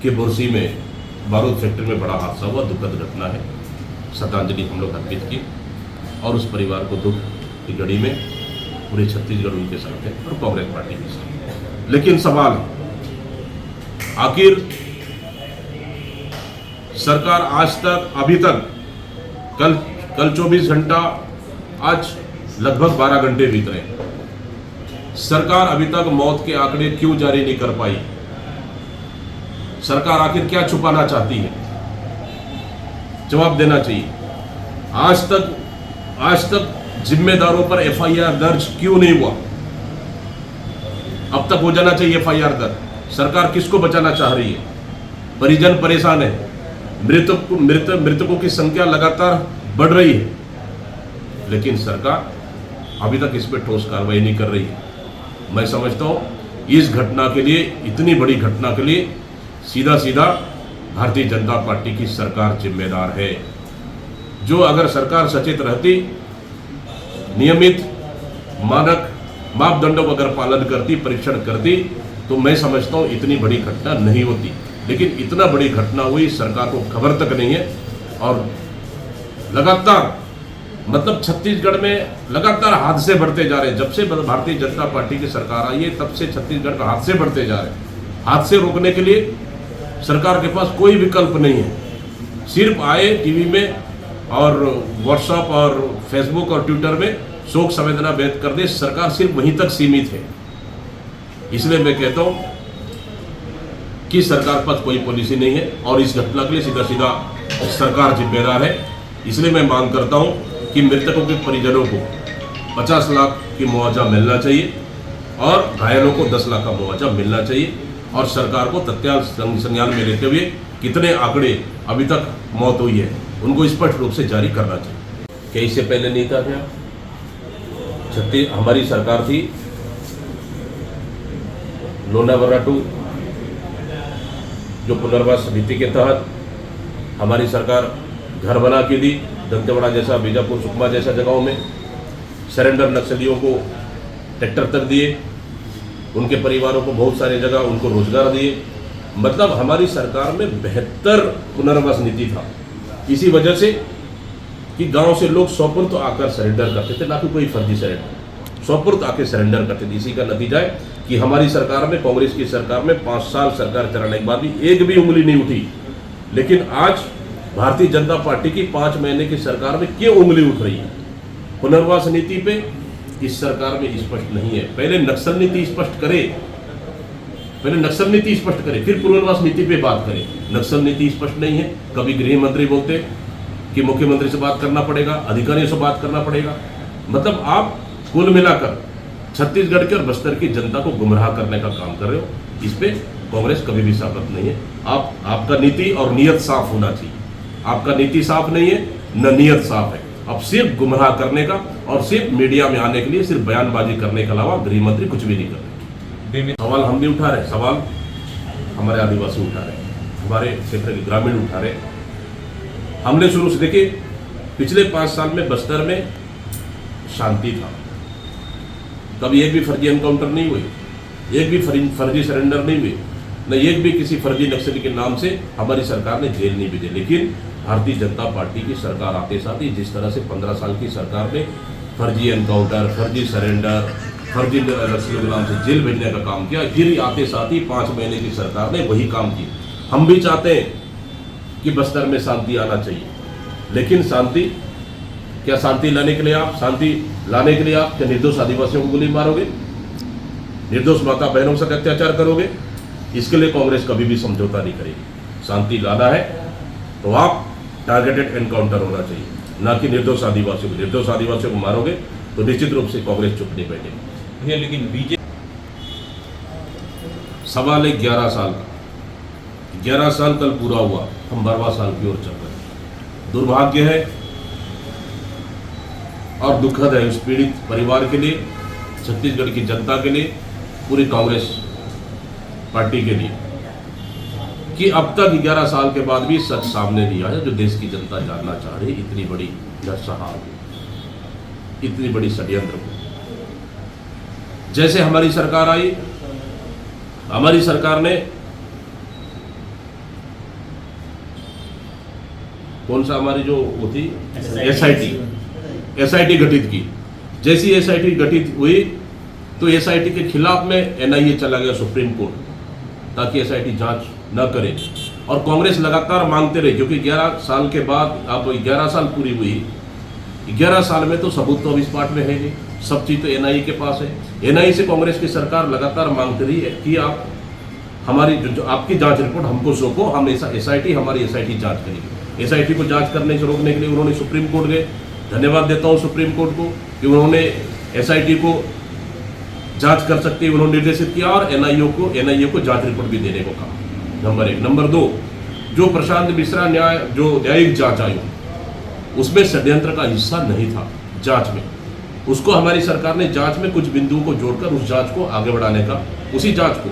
कि बुरसी में बारूद फैक्ट्री में बड़ा हादसा हुआ, दुखद घटना है। श्रद्धांजलि हम लोग अर्पित की और उस परिवार को दुख की घड़ी में पूरे छत्तीसगढ़ उनके साथ है और कांग्रेस पार्टी के साथ। लेकिन सवाल आखिर सरकार आज तक अभी तक कल 24 घंटा, आज लगभग 12 घंटे बीत रहे हैं, सरकार अभी तक मौत के आंकड़े क्यों जारी नहीं कर पाई? सरकार आखिर क्या छुपाना चाहती है? जवाब देना चाहिए। आज तक जिम्मेदारों पर एफआईआर दर्ज क्यों नहीं हुआ? अब तक हो जाना चाहिए एफआईआर दर्ज। सरकार किसको बचाना चाह रही है? परिजन परेशान है, मृतकों की संख्या लगातार बढ़ रही है, लेकिन सरकार अभी तक इस पर ठोस कार्रवाई नहीं कर रही है। मैं समझता हूं इस घटना के लिए, इतनी बड़ी घटना के लिए सीधा भारतीय जनता पार्टी की सरकार जिम्मेदार है। जो अगर सरकार सचेत रहती, नियमित मानक मापदंडों का अगर पालन करती, परीक्षण करती, तो मैं समझता हूं इतनी बड़ी घटना नहीं होती। लेकिन इतना बड़ी घटना हुई, सरकार को खबर तक नहीं है और लगातार मतलब छत्तीसगढ़ में लगातार हादसे बढ़ते जा रहे हैं। जब से भारतीय जनता पार्टी की सरकार आई है तब से छत्तीसगढ़ का हादसे बढ़ते जा रहे हैं। हादसे रोकने के लिए सरकार के पास कोई विकल्प नहीं है। सिर्फ आए टीवी में और व्हाट्सएप और फेसबुक और ट्विटर में शोक संवेदना व्यक्त कर दे, सरकार सिर्फ वहीं तक सीमित है। इसलिए मैं कहता हूं कि सरकार पास कोई पॉलिसी नहीं है और इस घटना के लिए सीधा सरकार जिम्मेदार है। इसलिए मैं मांग करता हूं कि मृतकों के परिजनों को 50 लाख की मुआवजा मिलना चाहिए और घायलों को 10 लाख का मुआवजा मिलना चाहिए और सरकार को तत्काल संज्ञान में लेते हुए कितने आंकड़े अभी तक मौत हुई है उनको स्पष्ट रूप से जारी करना चाहिए। क्या इससे पहले नहीं था क्या? हमारी सरकार थी, लोनावाला टू जो पुनर्वास समिति के तहत हमारी सरकार घर बना के दी, दंतेवाड़ा जैसा, बीजापुर, सुकमा जैसा जगहों में सरेंडर नक्सलियों को ट्रैक्टर तक दिए, उनके परिवारों को बहुत सारी जगह उनको रोजगार दिए। मतलब हमारी सरकार में बेहतर पुनर्वास नीति था। इसी वजह से कि गांव से लोग सौपुर्द आकर सरेंडर करते थे, ना कि कोई फर्जी सरेंडर, सौपुर्द आके सरेंडर करते थे। इसी का नतीजा है कि हमारी सरकार में, कांग्रेस की सरकार में 5 साल सरकार चलाने के बाद भी एक भी उंगली नहीं उठी। लेकिन आज भारतीय जनता पार्टी की 5 महीने की सरकार में क्यों उंगली उठ रही है? पुनर्वास नीति पे इस सरकार में स्पष्ट नहीं है। पहले नक्सल नीति स्पष्ट करे, फिर पुनर्वास नीति पे बात करें। नक्सल नीति स्पष्ट नहीं है। कभी गृह मंत्री बोलते कि मुख्यमंत्री से बात करना पड़ेगा, अधिकारियों से बात करना पड़ेगा। मतलब आप कुल मिलाकर छत्तीसगढ़ के और बस्तर की जनता को गुमराह करने का काम कर रहे हो। इस पे कांग्रेस कभी भी साबित नहीं है। आपका नीति और नीयत साफ होना चाहिए। आपका नीति साफ नहीं है, न नीयत साफ है। अब सिर्फ गुमराह करने का और सिर्फ मीडिया में आने के लिए सिर्फ बयानबाजी करने के अलावा गृह मंत्री कुछ भी नहीं कर रहे। सवाल हम नहीं उठा रहे, सवाल हमारे आदिवासी उठा रहे, हमारे क्षेत्र के ग्रामीण उठा रहे। हमने शुरू से देखिए, पिछले 5 साल में बस्तर में शांति था। कभी एक भी फर्जी एनकाउंटर नहीं हुई, एक भी फर्जी सरेंडर नहीं हुई, न एक भी किसी फर्जी नक्सली के नाम से हमारी सरकार ने जेल नहीं भेजे। लेकिन भारतीय जनता पार्टी की सरकार आते साथ ही जिस तरह से 15 साल की सरकार ने फर्जी एनकाउंटर, फर्जी सरेंडर, फर्जी नक्सलियों के नाम से जेल भेजने का काम किया, फिर आते साथ ही 5 महीने की सरकार ने वही काम किया। हम भी चाहते हैं कि बस्तर में शांति आना चाहिए, लेकिन शांति लाने के लिए आप क्या निर्दोष आदिवासियों को गोली मारोगे? निर्दोष माता बहनों से अत्याचार करोगे? इसके लिए कांग्रेस कभी भी समझौता नहीं करेगी। शांति लाना है तो आप टारगेटेड एनकाउंटर होना चाहिए, ना कि निर्दोष आदिवासियों को मारोगे तो निश्चित रूप से कांग्रेस चुप नहीं बैठेगी। लेकिन बीजेपी सवाल है 11 साल का। 11 साल कल पूरा हुआ, हम 12वां साल की ओर चल रहे हैं। दुर्भाग्य है और दुखद है उस पीड़ित परिवार के लिए, छत्तीसगढ़ की जनता के लिए, पूरी कांग्रेस पार्टी के लिए, कि अब तक 11 साल के बाद भी सच सामने नहीं आया जो देश की जनता जानना चाह रही। इतनी बड़ी नरसंहार, इतनी बड़ी षड्यंत्र। जैसे हमारी सरकार आई, हमारी सरकार ने कौन सा हमारी जो वो थी एसआईटी गठित की। जैसी एसआईटी गठित हुई तो एसआईटी के खिलाफ में एनआईए चला गया सुप्रीम कोर्ट ताकि एसआईटी जांच न करे, और कांग्रेस लगातार मांगते रही, क्योंकि 11 साल के बाद अब 11 साल पूरी हुई। 11 साल में तो सबूत तो इस पार्ट में है नहीं, सब चीज तो एनआईए के पास है। एनआईए से कांग्रेस की सरकार लगातार मांगती रही है कि आप हमारी जो आपकी जांच रिपोर्ट हमको सौंपो, हम एसआईटी हमारी एसआईटी जांच करेगी। एसआईटी को जांच करने से रोकने के लिए उन्होंने सुप्रीम कोर्ट गए। धन्यवाद देता हूं सुप्रीम कोर्ट को कि उन्होंने एसआईटी को जांच कर सकती है उन्होंने निर्देशित किया, और एनआईए को जांच रिपोर्ट भी देने को कहा। नंबर 1। नंबर 2, जो प्रशांत मिश्रा न्यायिक जांच आयोग, उसमें षड्यंत्र का हिस्सा नहीं था जांच में। उसको हमारी सरकार ने जांच में कुछ बिंदुओं को जोड़कर उस जांच को आगे बढ़ाने का, उसी जांच को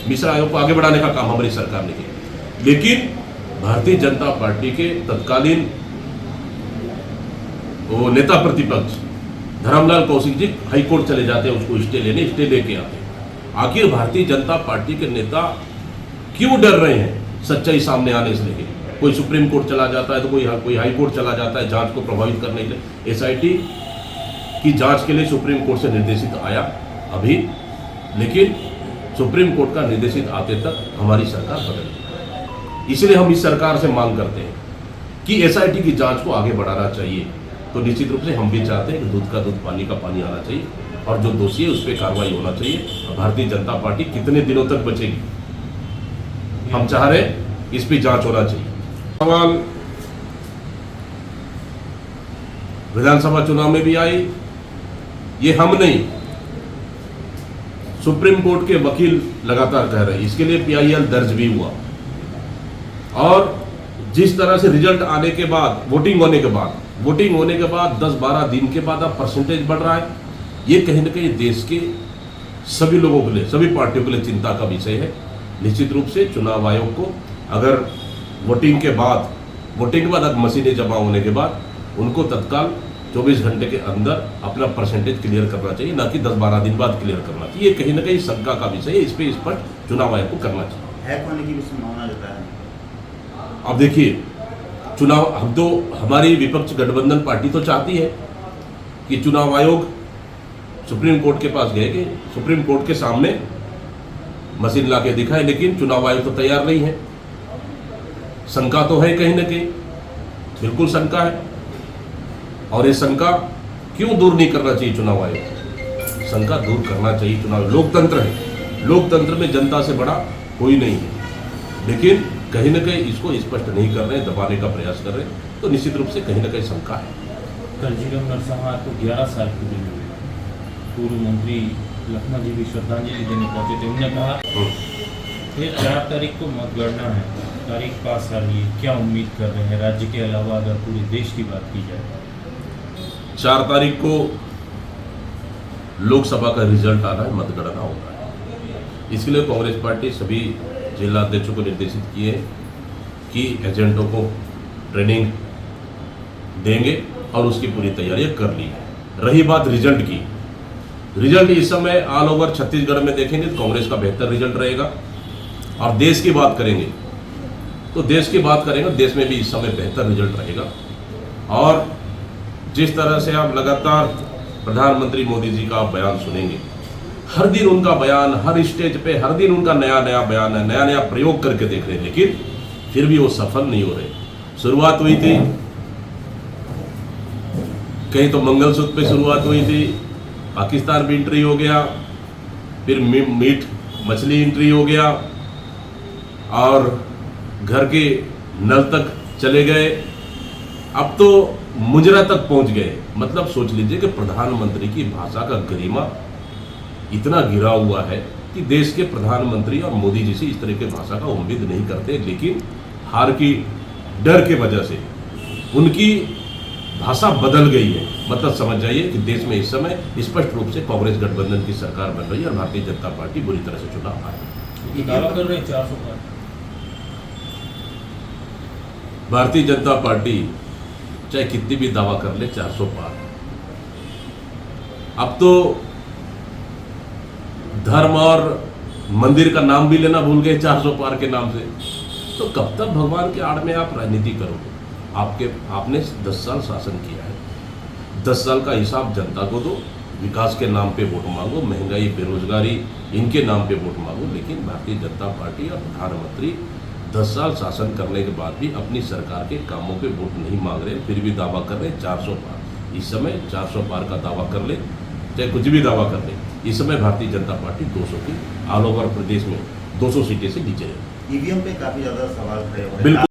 मिश्रा आयोग को आगे बढ़ाने का काम हमारी सरकार ने किया। लेकिन भारतीय जनता पार्टी के तत्कालीन वो नेता प्रतिपक्ष धर्मलाल कौशिक जी हाईकोर्ट चले जाते हैं उसको स्टे लेके आते हैं। आखिर भारतीय जनता पार्टी के नेता क्यों डर रहे हैं सच्चाई सामने आने से लेके? कोई सुप्रीम कोर्ट चला जाता है तो कोई हाई कोर्ट चला जाता है जांच को प्रभावित करने के लिए। एसआईटी की जांच के लिए सुप्रीम कोर्ट से निर्देशित आया अभी, लेकिन सुप्रीम कोर्ट का निर्देशित आते तक हमारी सरकार बदल गई। इसलिए हम इस सरकार से मांग करते हैं कि एसआईटी की जांच को आगे बढ़ाना चाहिए। तो निश्चित रूप से हम भी चाहते हैं कि दूध का दूध पानी का पानी आना चाहिए, और जो दोषी है उस पर कार्रवाई होना चाहिए। भारतीय जनता पार्टी कितने दिनों तक बचेगी? हम चाह रहे हैं इस पर जांच होना चाहिए। सवाल विधानसभा चुनाव में भी आई, ये हम नहीं, सुप्रीम कोर्ट के वकील लगातार कह रहे हैं। इसके लिए पीआईएल दर्ज भी हुआ, और जिस तरह से रिजल्ट आने के बाद, वोटिंग होने के बाद 10-12 दिन के बाद अब परसेंटेज बढ़ रहा है, ये कहीं ना कहीं देश के सभी लोगों के लिए, सभी पार्टियों के लिए चिंता का विषय है। निश्चित रूप से चुनाव आयोग को अगर वोटिंग के बाद अगर मशीनें जमा होने के बाद उनको तत्काल 24 घंटे के अंदर अपना परसेंटेज क्लियर करना चाहिए, ना कि 10-12 दिन बाद क्लियर करना चाहिए। ये कहीं ना कहीं शंका का विषय है, इस पर स्पष्ट चुनाव आयोग को करना चाहिए। हैक होने की भी संभावना रहता है। अब देखिए, चुनाव हम तो, हमारी विपक्ष गठबंधन पार्टी तो चाहती है कि चुनाव आयोग सुप्रीम कोर्ट के पास गए कि सुप्रीम कोर्ट के सामने मशीन ला के दिखाए, लेकिन चुनाव आयोग तो तैयार नहीं है। शंका तो है कहीं ना कहीं, बिल्कुल शंका है, और ये शंका क्यों दूर नहीं करना चाहिए चुनाव आयोग? शंका दूर करना चाहिए। चुनाव लोकतंत्र है, लोकतंत्र में जनता से बड़ा कोई नहीं है, लेकिन कहीं ना कहीं इसको स्पष्ट नहीं कर रहे, दबाने का प्रयास कर रहे, तो निश्चित रूप से कहीं ना कहीं शंका है। कल जीरम नरसंहार को 11 साल पूरे हुए। पूर्व मंत्री लखमा जी भी श्रद्धांजलि देने पहुंचे थे। उन्होंने कहा ये 4 तारीख को मतगणना है, तारीख पास आ रही है, क्या उम्मीद कर रहे हैं राज्य के अलावा अगर पूरे देश की बात की जाए? 4 तारीख को लोकसभा का रिजल्ट आना है, मतगणना होना है। इसके लिए कांग्रेस पार्टी सभी जिला अध्यक्षों को निर्देशित किए कि एजेंटों को ट्रेनिंग देंगे, और उसकी पूरी तैयारियां कर ली है। रही बात रिजल्ट की, रिजल्ट इस समय ऑल ओवर छत्तीसगढ़ में देखेंगे तो कांग्रेस का बेहतर रिजल्ट रहेगा, और देश की बात करेंगे तो देश की बात करेंगे, देश में भी इस समय बेहतर रिजल्ट रहेगा। और जिस तरह से आप लगातार प्रधानमंत्री मोदी जी का बयान सुनेंगे, हर दिन उनका बयान, हर स्टेज पे हर दिन उनका नया नया बयान है, नया नया प्रयोग करके देख रहे हैं, लेकिन फिर भी वो सफल नहीं हो रहे। शुरुआत हुई थी, कहीं तो मंगलसूत्र पे शुरुआत हुई थी, पाकिस्तान भी एंट्री हो गया, फिर मीट मछली एंट्री हो गया, और घर के नल तक चले गए, अब तो मुजरा तक पहुंच गए। मतलब सोच लीजिए कि प्रधानमंत्री की भाषा का गरिमा इतना गिरा हुआ है कि देश के प्रधानमंत्री और मोदी जी से इस तरह की भाषा का उम्मीद नहीं करते, लेकिन हार की डर के वजह से उनकी भाषा बदल गई है। मतलब समझ जाइए कि देश में इस समय स्पष्ट रूप से कांग्रेस गठबंधन की सरकार बन रही है, और भारतीय जनता पार्टी बुरी तरह से चुनाव हार रही है। दावा कर रहे हैं 400 पार। भारतीय जनता पार्टी चाहे कितनी भी दावा कर ले 400 पार। अब तो धर्म और मंदिर का नाम भी लेना भूल गए 400 पार के नाम से, तो कब तक भगवान के आड़ में आप राजनीति करोगे? आपने 10 साल शासन किया है, 10 साल का हिसाब जनता को दो, विकास के नाम पे वोट मांगो, महंगाई बेरोजगारी इनके नाम पे वोट मांगो, लेकिन भारतीय जनता पार्टी और प्रधानमंत्री 10 साल शासन करने के बाद भी अपनी सरकार के कामों पे वोट नहीं मांग रहे, फिर भी दावा कर रहे 400 पार। इस समय 400 पार का दावा कर ले, चाहे कुछ भी दावा कर ले, इस समय भारतीय जनता पार्टी 200 की ऑल ओवर प्रदेश में 200 सीटें से नीचे है। ईवीएम पे काफी ज्यादा सवाल खड़े हो रहे हैं। बिल्कुल।